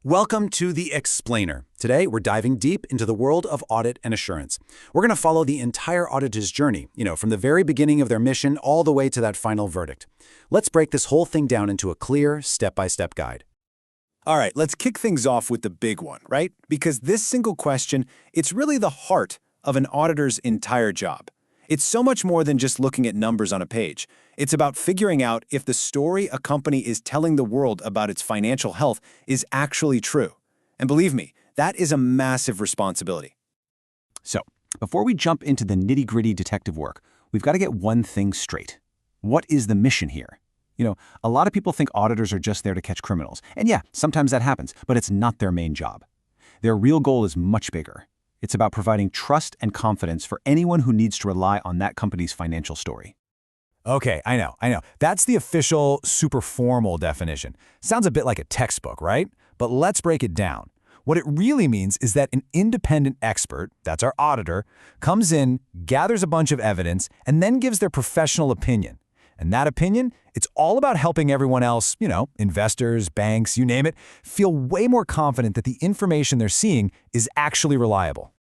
Welcome to The Explainer. Today, we're diving deep into the world of audit and assurance. We're going to follow the entire auditor's journey, from the very beginning of their mission all the way to that final verdict. Let's break this whole thing down into a clear, step-by-step guide. All right, let's kick things off with the big one, right? Because this single question, it's really the heart of an auditor's entire job. It's so much more than just looking at numbers on a page. It's about figuring out if the story a company is telling the world about its financial health is actually true. And believe me, that is a massive responsibility. So, before we jump into the nitty-gritty detective work, we've got to get one thing straight. What is the mission here? A lot of people think auditors are just there to catch criminals. And yeah, sometimes that happens, but it's not their main job. Their real goal is much bigger. It's about providing trust and confidence for anyone who needs to rely on that company's financial story. Okay, I know. That's the official, super formal definition. Sounds a bit like a textbook, right? But let's break it down. What it really means is that an independent expert, that's our auditor, comes in, gathers a bunch of evidence, and then gives their professional opinion. And that opinion, it's all about helping everyone else, investors, banks, you name it, feel way more confident that the information they're seeing is actually reliable.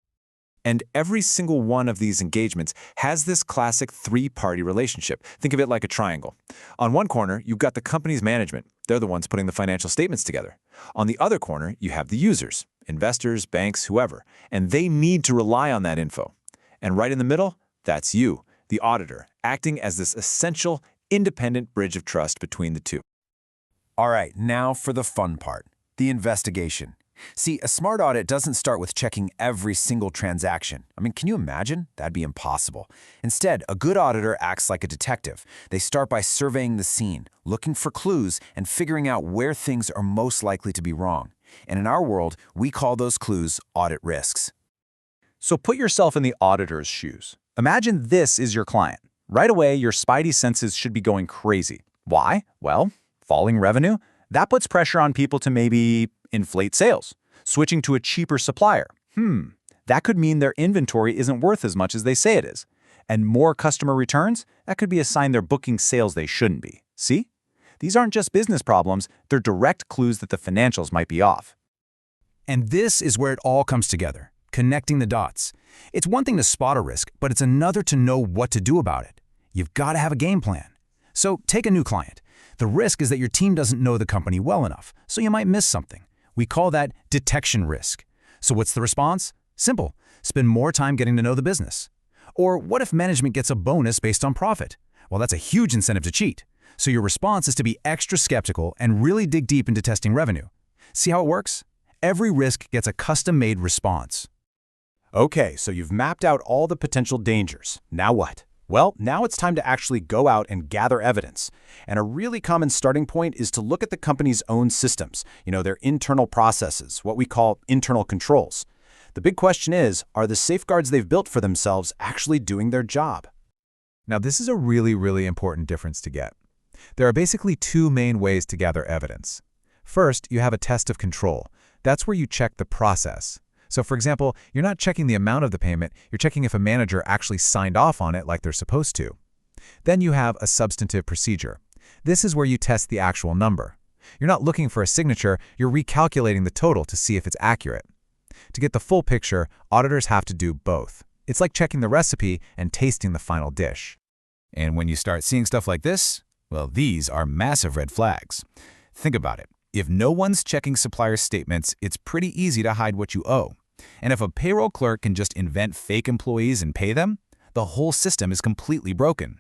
And every single one of these engagements has this classic three-party relationship. Think of it like a triangle. On one corner, you've got the company's management. They're the ones putting the financial statements together. On the other corner, you have the users, investors, banks, whoever, and they need to rely on that info. And right in the middle, that's you, the auditor, acting as this essential, independent bridge of trust between the two. All right, now for the fun part, the investigation. See, a smart audit doesn't start with checking every single transaction. Can you imagine? That'd be impossible. Instead, a good auditor acts like a detective. They start by surveying the scene, looking for clues, and figuring out where things are most likely to be wrong. And in our world, we call those clues audit risks. So put yourself in the auditor's shoes. Imagine this is your client. Right away, your spidey senses should be going crazy. Why? Well, falling revenue. That puts pressure on people to maybe inflate sales, switching to a cheaper supplier. That could mean their inventory isn't worth as much as they say it is. And more customer returns, that could be a sign they're booking sales they shouldn't be. See? These aren't just business problems, they're direct clues that the financials might be off. And this is where it all comes together, connecting the dots. It's one thing to spot a risk, but it's another to know what to do about it. You've got to have a game plan. So take a new client. The risk is that your team doesn't know the company well enough, so you might miss something. We call that detection risk. So what's the response? Simple. Spend more time getting to know the business. Or what if management gets a bonus based on profit? Well, that's a huge incentive to cheat. So your response is to be extra skeptical and really dig deep into testing revenue. See how it works? Every risk gets a custom-made response. Okay, so you've mapped out all the potential dangers. Now what? Well, now it's time to actually go out and gather evidence. And a really common starting point is to look at the company's own systems, their internal processes, what we call internal controls. The big question is, are the safeguards they've built for themselves actually doing their job? Now, this is a really important difference to get. There are basically two main ways to gather evidence. First, you have a test of control. That's where you check the process. So for example, you're not checking the amount of the payment, you're checking if a manager actually signed off on it like they're supposed to. Then you have a substantive procedure. This is where you test the actual number. You're not looking for a signature, you're recalculating the total to see if it's accurate. To get the full picture, auditors have to do both. It's like checking the recipe and tasting the final dish. And when you start seeing stuff like this, well, these are massive red flags. Think about it. If no one's checking supplier statements, it's pretty easy to hide what you owe. And if a payroll clerk can just invent fake employees and pay them, the whole system is completely broken.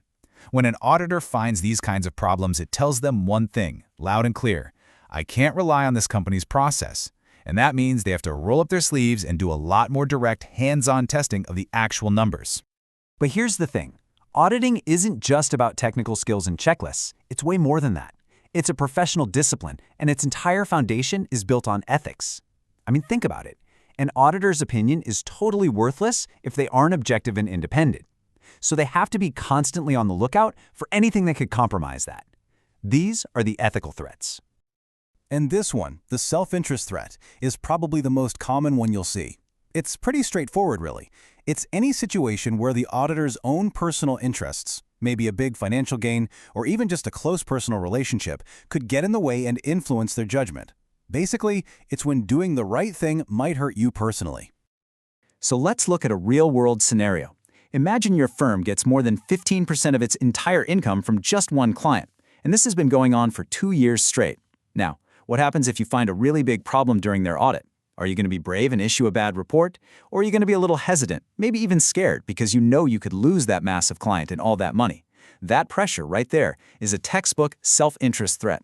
When an auditor finds these kinds of problems, it tells them one thing, loud and clear. I can't rely on this company's process. And that means they have to roll up their sleeves and do a lot more direct, hands-on testing of the actual numbers. But here's the thing. Auditing isn't just about technical skills and checklists. It's way more than that. It's a professional discipline, and its entire foundation is built on ethics. Think about it. An auditor's opinion is totally worthless if they aren't objective and independent. So they have to be constantly on the lookout for anything that could compromise that. These are the ethical threats. And this one, the self-interest threat, is probably the most common one you'll see. It's pretty straightforward, really. It's any situation where the auditor's own personal interests, maybe a big financial gain, or even just a close personal relationship, could get in the way and influence their judgment. Basically, it's when doing the right thing might hurt you personally. So let's look at a real-world scenario. Imagine your firm gets more than 15% of its entire income from just one client, and this has been going on for 2 years straight. Now, what happens if you find a really big problem during their audit? Are you going to be brave and issue a bad report? Or are you going to be a little hesitant, maybe even scared, because you know you could lose that massive client and all that money? That pressure right there is a textbook self-interest threat.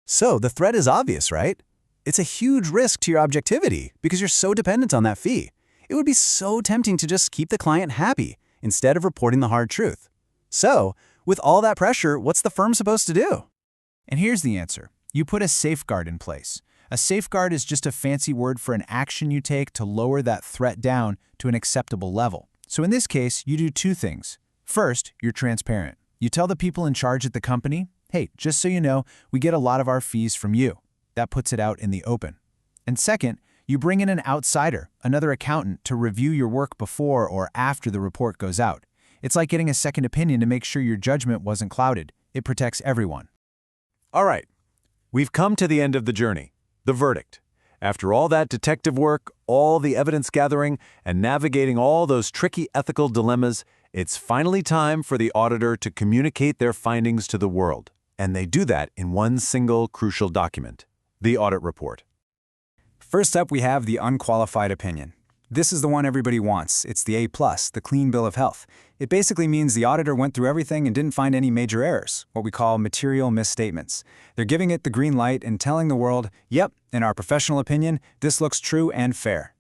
So the threat is obvious, right? It's a huge risk to your objectivity because you're so dependent on that fee. It would be so tempting to just keep the client happy instead of reporting the hard truth. So, with all that pressure, what's the firm supposed to do? And here's the answer. You put a safeguard in place. A safeguard is just a fancy word for an action you take to lower that threat down to an acceptable level. So in this case, you do 2 things. First, you're transparent. You tell the people in charge at the company, hey, just so you know, we get a lot of our fees from you. That puts it out in the open. And second, you bring in an outsider, another accountant, to review your work before or after the report goes out. It's like getting a second opinion to make sure your judgment wasn't clouded. It protects everyone. All right, we've come to the end of the journey, the verdict. After all that detective work, all the evidence gathering, and navigating all those tricky ethical dilemmas, it's finally time for the auditor to communicate their findings to the world. And they do that in one single crucial document, the audit report. First up, we have the unqualified opinion. This is the one everybody wants. It's the A+, the clean bill of health. It basically means the auditor went through everything and didn't find any major errors, what we call material misstatements. They're giving it the green light and telling the world, yep, in our professional opinion, this looks true and fair.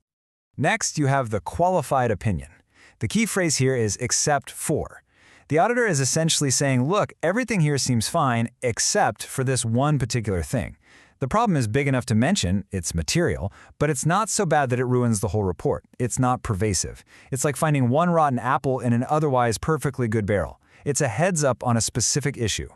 Next, you have the qualified opinion. The key phrase here is except for. The auditor is essentially saying, look, everything here seems fine except for this one particular thing. The problem is big enough to mention, it's material, but it's not so bad that it ruins the whole report. It's not pervasive. It's like finding one rotten apple in an otherwise perfectly good barrel. It's a heads up on a specific issue.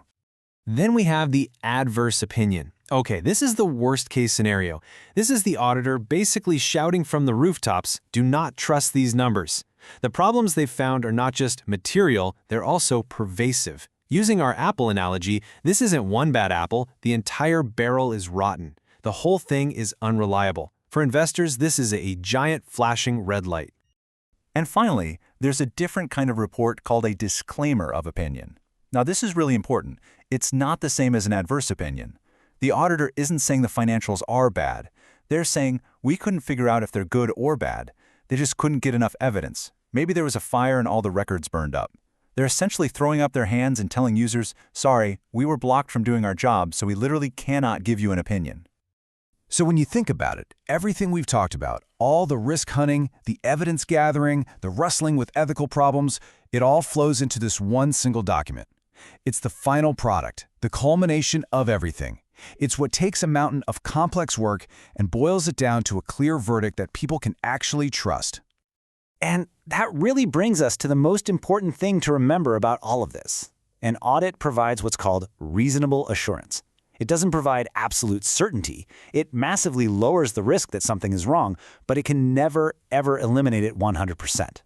Then we have the adverse opinion. Okay, this is the worst case scenario. This is the auditor basically shouting from the rooftops, do not trust these numbers. The problems they've found are not just material, they're also pervasive. Using our apple analogy, this isn't one bad apple, the entire barrel is rotten. The whole thing is unreliable. For investors, this is a giant flashing red light. And finally, there's a different kind of report called a disclaimer of opinion. Now, this is really important. It's not the same as an adverse opinion. The auditor isn't saying the financials are bad. They're saying, we couldn't figure out if they're good or bad. They just couldn't get enough evidence. Maybe there was a fire and all the records burned up. They're essentially throwing up their hands and telling users, sorry, we were blocked from doing our job, so we literally cannot give you an opinion. So when you think about it, everything we've talked about, all the risk hunting, the evidence gathering, the wrestling with ethical problems, it all flows into this one single document. It's the final product, the culmination of everything. It's what takes a mountain of complex work and boils it down to a clear verdict that people can actually trust. And that really brings us to the most important thing to remember about all of this. An audit provides what's called reasonable assurance. It doesn't provide absolute certainty. It massively lowers the risk that something is wrong, but it can never, ever eliminate it 100%.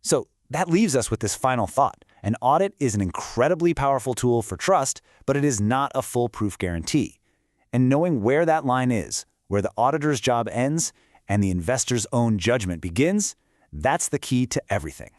So that leaves us with this final thought. An audit is an incredibly powerful tool for trust, but it is not a foolproof guarantee. And knowing where that line is, where the auditor's job ends and the investor's own judgment begins, that's the key to everything.